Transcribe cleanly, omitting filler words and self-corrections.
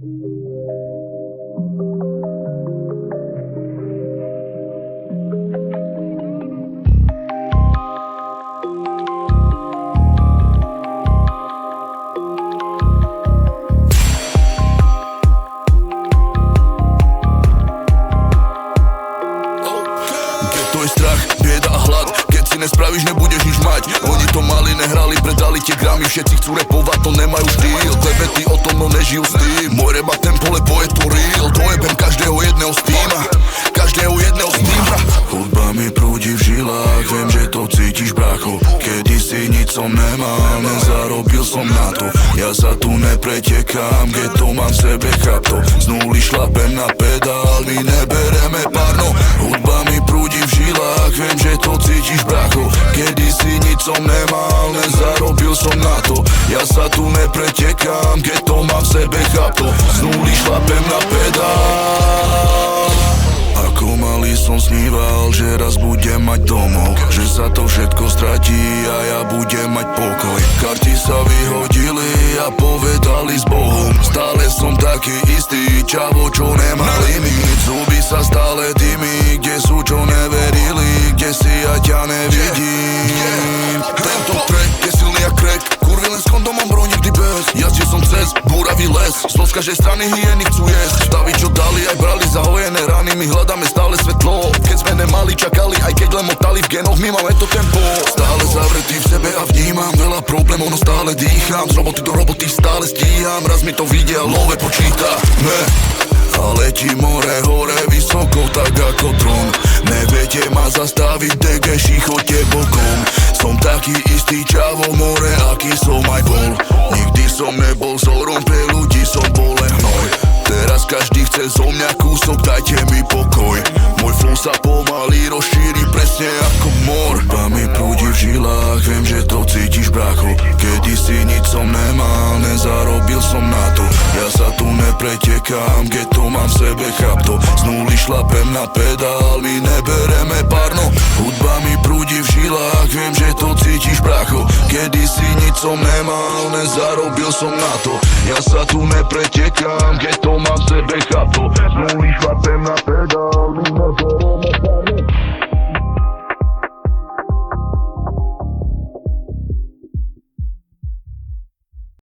To je strach, bieda a hlad. Keď si nespravíš, nebudeš nič mať. Oni to mali, nehrali, predali tie gramy. Všetci chcú repovať, to nemajú štýl. Klebety o tom, no nežijú s tým. Môj rap a tempo, lebo je to real. Dojebem každého jedného z týma. Každého jedného z týma. Hudba mi prúdi v žilách, viem, že to cítiš, brácho. Kedysi nič som nemal, nezarobil som na to. Ja sa tu nepretekám, keď to mám v sebe chapto. Z nuly šlapem na pedál, my nebereme párno. Hudba mi prúdi v žilách, viem, že to cítiš, brácho. Kedysi nič som nemal, nezarobil som na to. Ja sa tu nepretekám, keď to mám v sebe chapto. Z nuly šlapem na pedál. Ako malý som sníval, že raz budem mať domov, že sa to všetko stratí a ja budem mať pokoj. Karty sa vyhodili a povedali s Bohom. Stále som taký istý čavo, čo nemá limit. Zuby sa stále dymí, kde sú, čo neverili, kde si ja ťa nevidím. Tento track je silný jak crack, kurvy len s kondomom, bro, nikdy bez. Jazdil som cez búravý les, z každej strany hyeny chcú jesť. Stavy, čo dali, aj brali zahojené rany, my hľadáme stále svetlo. Keď sme nemali, čakali, aj keď len motali v genoch, my máme to tempo. Stále zavretý v sebe a vnímam veľa problémov, no stále dýcham. Z roboty do roboty stále stíham, raz mi to vidia, love počíta. A letím more, hore, vysoko, tak ako dron. Neviete ma zastaviť, degeši, choďte bokom. Som taký istý čavo, more, aký som aj bol. Nikdy som nebol vzorom pre ľudí, som bol len hnoj. Teraz každý chce zo mňa kúsok, dajte mi pokoj. Môj flow sa pomaly rozšíri presne ako mor. Hudba mi prúdi v žilách, viem, že to cítiš, brácho. Kedysi nič som nemal, nezarobil som na to. Ja sa tu nepretekám, keď to mám v sebe chapto. Z nuly šlapem na pedál, my nebereme párno. Hudba mi prúdi v žilách, viem, že to cítiš, brácho. Kedysi nič som nemal, nezarobil som na to. Ja sa tu nepretekám, keď to mám v sebe chapto. Z nuly šlapem na pedál.